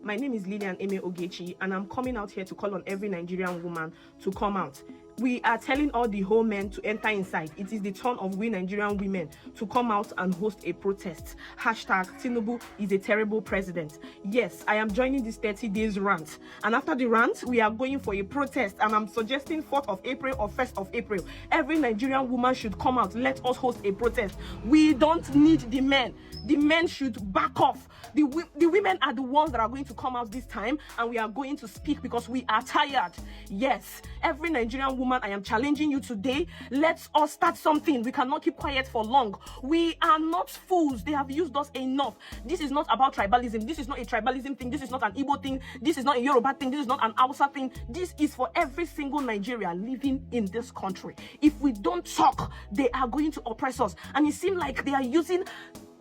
My name is Lillian Eme Ogechi, and I'm coming out here to call on every Nigerian woman to come out. We are telling all the whole men to enter inside. It is the turn of we Nigerian women to come out and host a protest. Hashtag Tinubu is a terrible president. Yes, I am joining this 30 days rant. And after the rant, we are going for a protest. And I'm suggesting 4th of April or 1st of April. Every Nigerian woman should come out. Let us host a protest. We don't need the men. The men should back off. The women are the ones that are going to come out this time, and we are going to speak because we are tired. Yes, every Nigerian woman, I am challenging you today. Let us start something. We cannot keep quiet for long. We are not fools. They have used us enough. This is not about tribalism. This is not a tribalism thing. This is not an Igbo thing. This is not a Yoruba thing. This is not an Hausa thing. This is for every single Nigerian living in this country. If we don't talk, they are going to oppress us. And it seems like they are using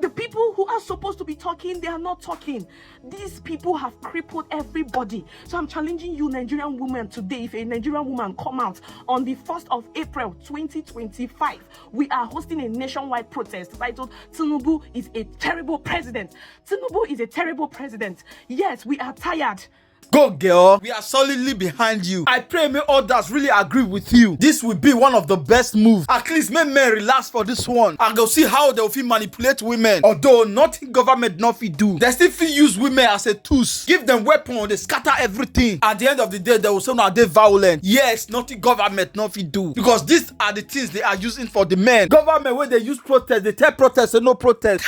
the people who are supposed to be talking. They are not talking. These people have crippled everybody. So I'm challenging you, Nigerian women, today. If a Nigerian woman come out on the 1st of April 2025, we are hosting a nationwide protest titled Tinubu is a terrible president. Tinubu is a terrible president. Yes, we are tired. Go girl, we are solidly behind you. I pray may others really agree with you. This will be one of the best moves. At least make men relax for this one and go see how they will feel manipulate women. Although nothing government not fit do, they still feel use women as a tools. Give them weapon, they scatter everything. At the end of the day, they will say now they violent. Yes, nothing government not fit do, because these are the things they are using for the men. Government when they use protest, they tell protest and no protest.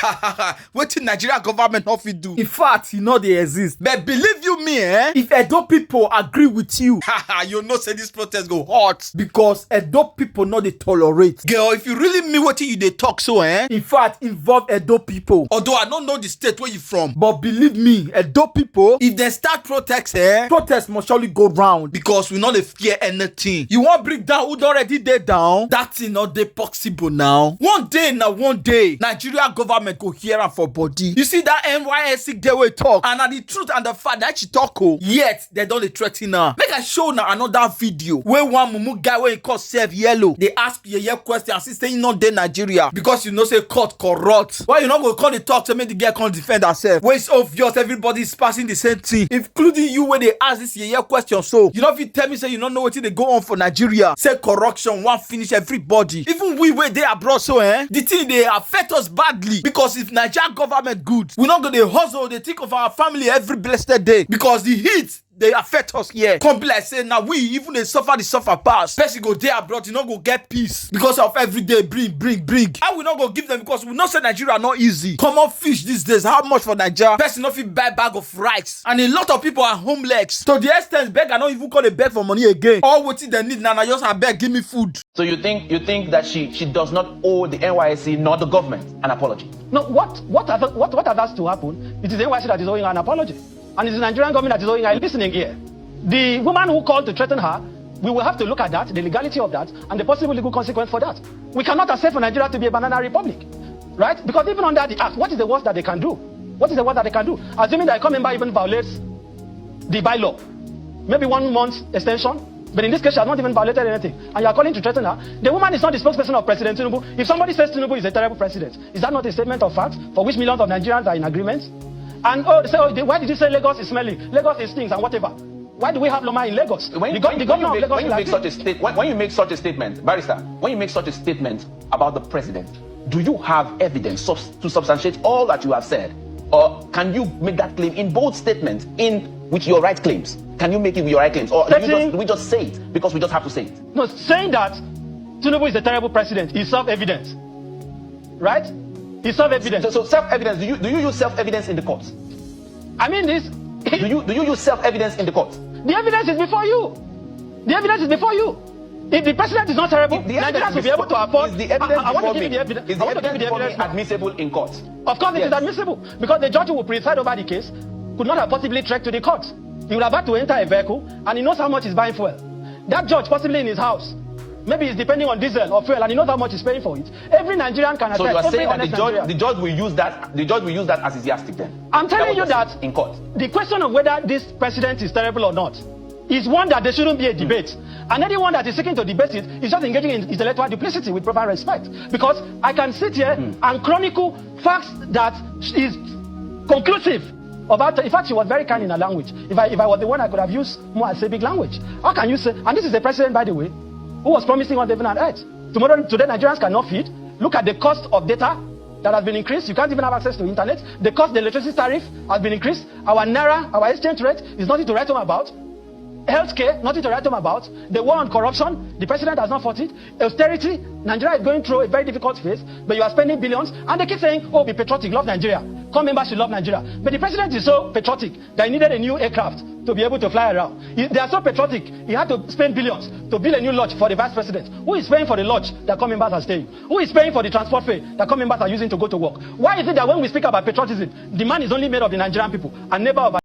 What in Nigeria government not fit do? In fact, you know they exist. But believe you me, if Edo people agree with you, you know say this protest go hot, because Edo people not they tolerate. Girl, if you really mean what you they talk so, in fact, involve Edo people. Although I don't know the state where you from, but believe me, Edo people, if they start protest, protest must surely go round, because we not dey fear anything. You want bring down who already dey down? That thing not dey possible now. One day, Nigeria government go hear am for body. You see that NYSC they will talk, and the truth and the fact that she talk, yet they don't threaten her. Make I show now another video where one mumu guy where he call self yellow. They ask Yeye question and say you not dey Nigeria because you know say court corrupt. Why you not go call the talk to make the girl come defend herself? Where it's obvious everybody is passing the same thing, including you when they ask this Yeye question. So you know if you tell me say you don't know what they go on for Nigeria, say corruption won't finish everybody. Even we where they abroad so the thing they affect us badly, because if Nigeria government good, we not gonna hustle. They think of our family every blessed day, because the heat they affect us here. Come be like say now we even they suffer the suffer pass. Person go there abroad, you not go get peace because of everyday bring. I will not go give them, because we not say Nigeria not easy. Common fish these days, how much for Nigeria? Person not fit buy bag of rice, and a lot of people are homeless. To the extent beg I not even call a beg for money again. All what they need now, just a beg give me food. So you think that she does not owe the NYSC nor the government an apology? No, what has to happen? It is the NYSC that is owing her an apology. And it's the Nigerian government that is owing her listening here. The woman who called to threaten her, we will have to look at that, the legality of that, and the possible legal consequence for that. We cannot accept for Nigeria to be a banana republic, right? Because even under the act, what is the worst that they can do? What is the worst that they can do? Assuming that a court member even violates the bylaw, maybe 1 month extension, but in this case she has not even violated anything, and you are calling to threaten her. The woman is not the spokesperson of President Tinubu. If somebody says Tinubu is a terrible president, is that not a statement of fact for which millions of Nigerians are in agreement? And why did you say Lagos is smelly? Lagos is stinks and whatever. Why do we have Loma in Lagos? When you make such a statement, Barrister, when you make such a statement about the president, do you have evidence to substantiate all that you have said? Or can you make that claim in both statements with your right claims? Can you make it with your right claims? Or do we just say it because we just have to say it? No, saying that Tinubu is a terrible president is self-evident. Right? It's self-evidence. So self-evidence, do you use self-evidence in the court? I mean this. Do you use self-evidence in the court? The evidence is before you. The evidence is before you. If the president is not terrible, Nigerians will be able to afford. Is the evidence I want to give you the evidence. Is the evidence admissible in court? Of course, it is admissible, because the judge who will preside over the case could not have possibly trekked to the court. He would have had to enter a vehicle, and he knows how much he's buying fuel. That judge, possibly in his house, maybe it's depending on diesel or fuel, and he knows how much he's paying for it. Every Nigerian can attest. So you are saying that the judge will use that as his yardstick then? I'm telling you that in court, the question of whether this president is terrible or not is one that there shouldn't be a debate. And anyone that is seeking to debate it is just engaging in intellectual duplicity with proper respect. Because I can sit here and chronicle facts that is conclusive In fact, she was very kind in her language. If I was the one, I could have used more Arabic language. How can you say, and this is the president, by the way, who was promising on heaven and earth. Today, Nigerians cannot feed. Look at the cost of data that has been increased. You can't even have access to internet. The cost of the electricity tariff has been increased. Our naira, our exchange rate is nothing to write home about. Healthcare, nothing to write home about. The war on corruption, the president has not fought it. Austerity, Nigeria is going through a very difficult phase, but you are spending billions, and they keep saying, oh, be patriotic, love Nigeria. Come members should love Nigeria. But the president is so patriotic that he needed a new aircraft to be able to fly around. They are so patriotic, he had to spend billions to build a new lodge for the vice president. Who is paying for the lodge that come members are staying? Who is paying for the transport fare that come members are using to go to work? Why is it that when we speak about patriotism, the man is only made of the Nigerian people and never of